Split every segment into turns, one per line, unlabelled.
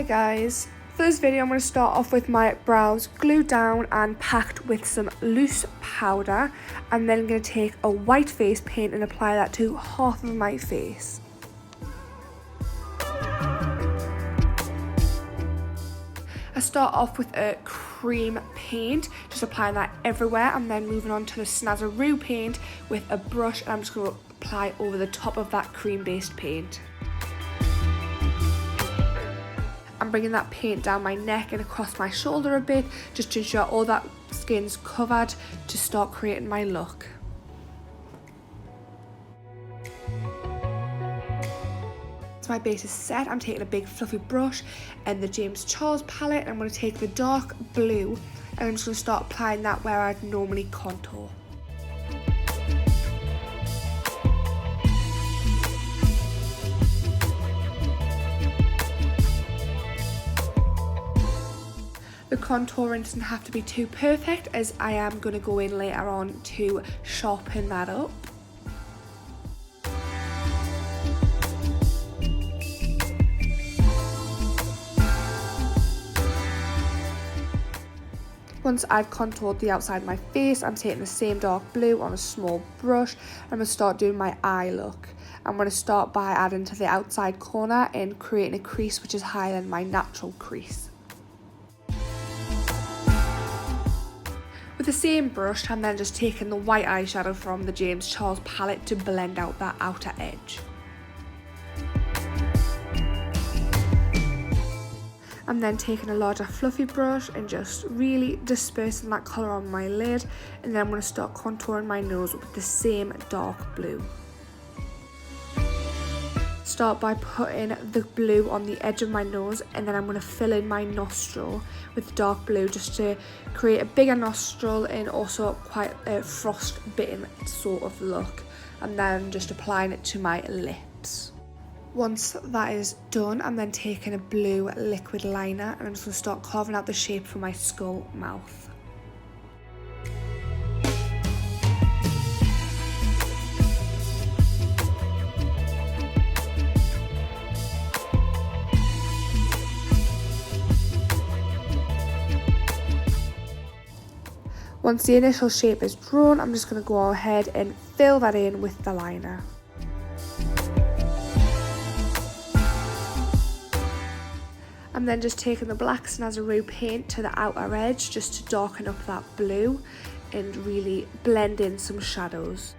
Hi guys, for this video I'm going to start off with my brows glued down and packed with some loose powder, and then I'm going to take a white face paint and apply that to half of my face. I start off with a cream paint, just applying that everywhere, and then moving on to the Snazzaroo paint with a brush, and I'm just going to apply over the top of that cream based paint. I'm bringing that paint down my neck and across my shoulder a bit, just to ensure all that skin's covered to start creating my look. Once my base is set, I'm taking a big fluffy brush and the James Charles palette, and I'm going to take the dark blue and I'm just going to start applying that where I'd normally contour. The contouring doesn't have to be too perfect, as I am going to go in later on to sharpen that up. Once I've contoured the outside of my face, I'm taking the same dark blue on a small brush. I'm going to start doing my eye look. I'm going to start by adding to the outside corner and creating a crease which is higher than my natural crease. With the same brush, I'm then just taking the white eyeshadow from the James Charles palette to blend out that outer edge. I'm then taking a larger fluffy brush and just really dispersing that colour on my lid, and then I'm going to start contouring my nose with the same dark blue. Start by putting the blue on the edge of my nose, and then I'm going to fill in my nostril with dark blue just to create a bigger nostril and also quite a frostbitten sort of look, and then just applying it to my lips. Once that is done, I'm then taking a blue liquid liner and I'm just going to start carving out the shape for my skull mouth. Once the initial shape is drawn, I'm just going to go ahead and fill that in with the liner. I'm then just taking the black Snazzaroo paint to the outer edge just to darken up that blue and really blend in some shadows.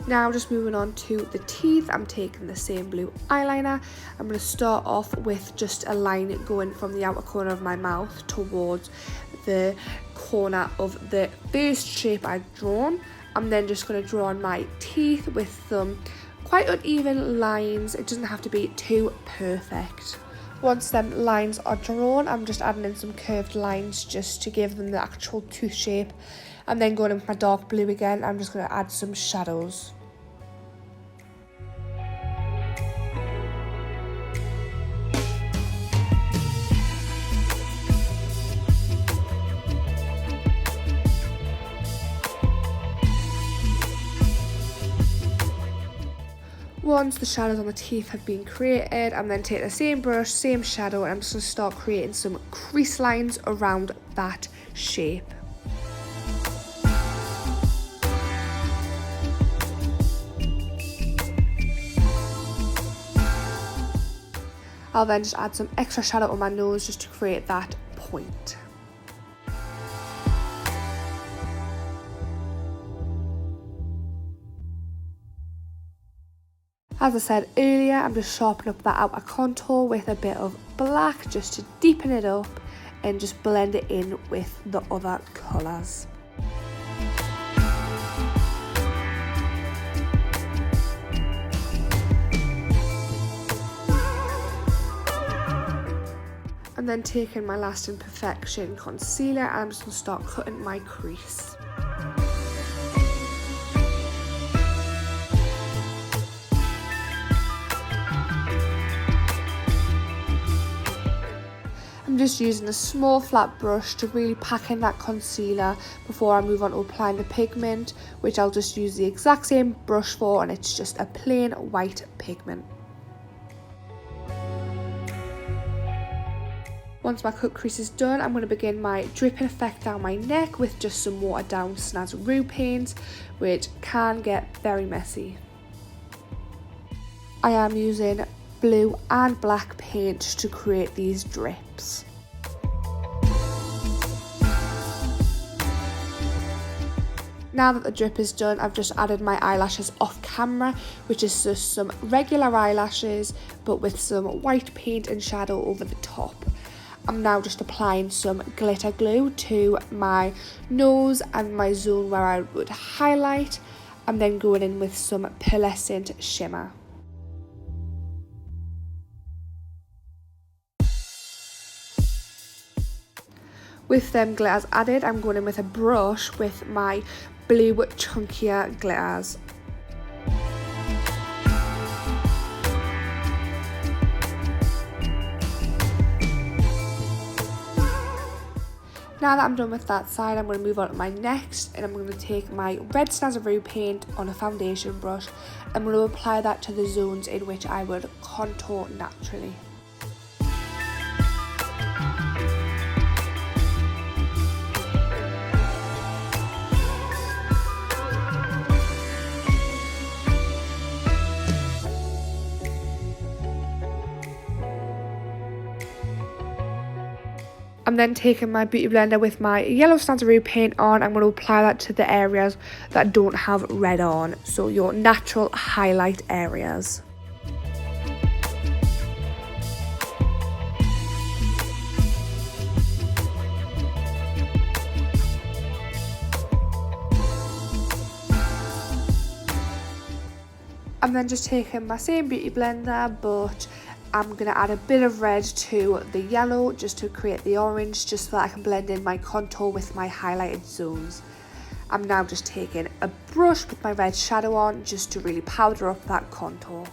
Now just moving on to the teeth, I'm taking the same blue eyeliner. I'm going to start off with just a line going from the outer corner of my mouth towards the corner of the first shape I've drawn. I'm then just going to draw on my teeth with some quite uneven lines. It doesn't have to be too perfect. Once them lines are drawn, I'm just adding in some curved lines just to give them the actual tooth shape. And then going in with my dark blue again, I'm just going to add some shadows. Once the shadows on the teeth have been created, I'm then taking the same brush, same shadow, and I'm just going to start creating some crease lines around that shape. I'll then just add some extra shadow on my nose just to create that point. As I said earlier, I'm just sharpening up that outer contour with a bit of black just to deepen it up and just blend it in with the other colours. And then taking my Lasting Perfection concealer, and I'm just going to start cutting my crease. I'm just using a small flat brush to really pack in that concealer before I move on to applying the pigment, which I'll just use the exact same brush for, and it's just a plain white pigment. Once my cut crease is done, I'm going to begin my dripping effect down my neck with just some watered down Snazaroo paint, which can get very messy. I am using blue and black paint to create these drips. Now that the drip is done, I've just added my eyelashes off camera, which is just some regular eyelashes but with some white paint and shadow over the top. I'm now just applying some glitter glue to my nose and my zone where I would highlight, and then going in with some pearlescent shimmer. With them glitters added, I'm going in with a brush with my blue chunkier glitters. Now that I'm done with that side, I'm going to move on to my next, and I'm going to take my red Snazaroo paint on a foundation brush. I'm going to apply that to the zones in which I would contour naturally. I'm then taking my beauty blender with my yellow Snazaroo paint on. I'm going to apply that to the areas that don't have red on, so your natural highlight areas. I'm then just taking my same beauty blender, but I'm going to add a bit of red to the yellow just to create the orange, just so that I can blend in my contour with my highlighted zones. I'm now just taking a brush with my red shadow on just to really powder up that contour.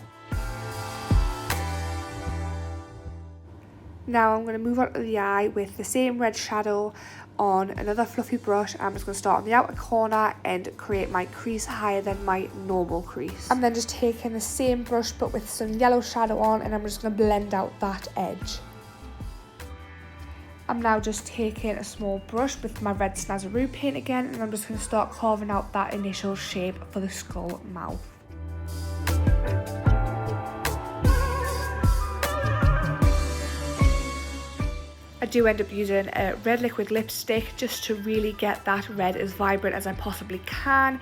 Now I'm going to move on to the eye with the same red shadow on another fluffy brush. I'm just going to start on the outer corner and create my crease higher than my normal crease. I'm then just taking the same brush but with some yellow shadow on, and I'm just going to blend out that edge. I'm now just taking a small brush with my red Snazaroo paint again, and I'm just going to start carving out that initial shape for the skull mouth. I do end up using a red liquid lipstick just to really get that red as vibrant as I possibly can,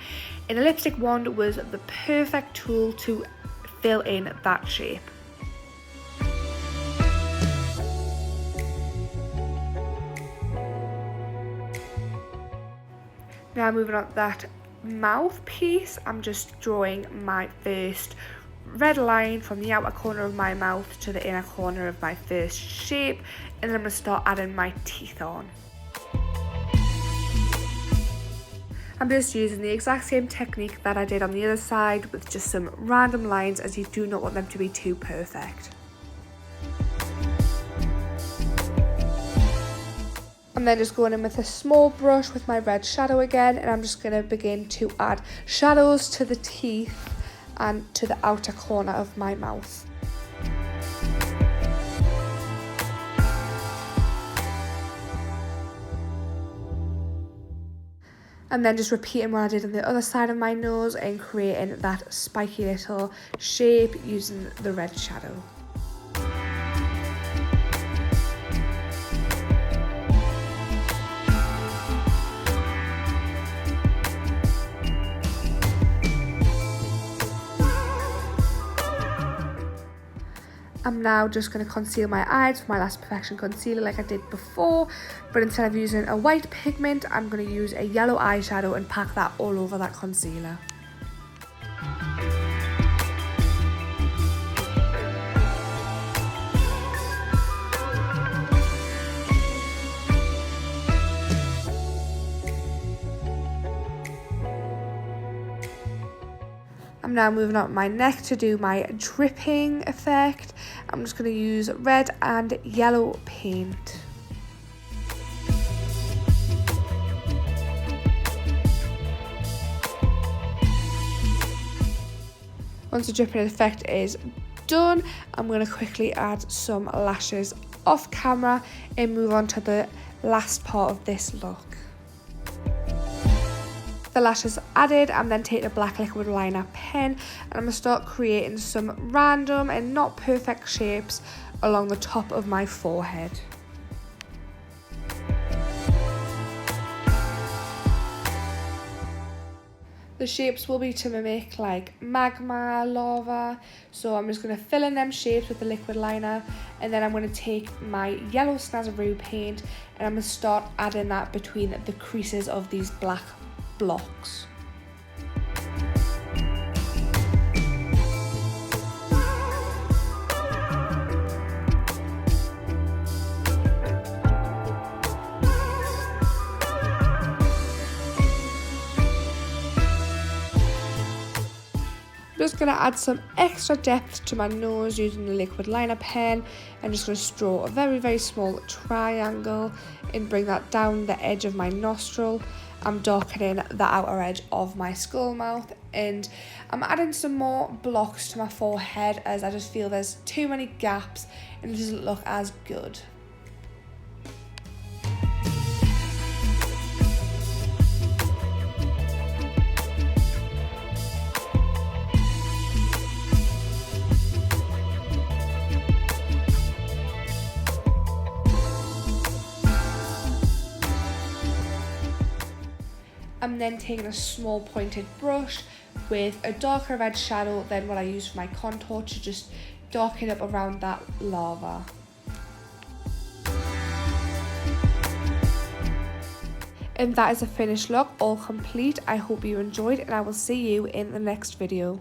and a lipstick wand was the perfect tool to fill in that shape. Now moving on to that mouthpiece, I'm just drawing my first red line from the outer corner of my mouth to the inner corner of my first shape, and then I'm going to start adding my teeth on. I'm just using the exact same technique that I did on the other side with just some random lines, as you do not want them to be too perfect. I'm then just going in with a small brush with my red shadow again, and I'm just going to begin to add shadows to the teeth and to the outer corner of my mouth. And then just repeating what I did on the other side of my nose and creating that spiky little shape using the red shadow. I'm now just going to conceal my eyes with my Lasting Perfection concealer like I did before, but instead of using a white pigment, I'm going to use a yellow eyeshadow and pack that all over that concealer. now moving on to my neck to do my dripping effect. I'm just going to use red and yellow paint. Once the dripping effect is done, I'm going to quickly add some lashes off camera and move on to the last part of this look. The lashes added, I'm then taking a black liquid liner pen and I'm going to start creating some random and not perfect shapes along the top of my forehead. The shapes will be to mimic like magma, lava, so I'm just going to fill in them shapes with the liquid liner, and then I'm going to take my yellow Snazaroo paint and I'm going to start adding that between the creases of these black blocks. I'm just going to add some extra depth to my nose using the liquid liner pen. I'm just going to draw a very small triangle and bring that down the edge of my nostril. I'm darkening the outer edge of my skull mouth, and I'm adding some more blocks to my forehead as I just feel there's too many gaps and it doesn't look as good. I'm then taking a small pointed brush with a darker red shadow than what I use for my contour to just darken up around that lava. And that is a finished look, all complete. I hope you enjoyed and I will see you in the next video.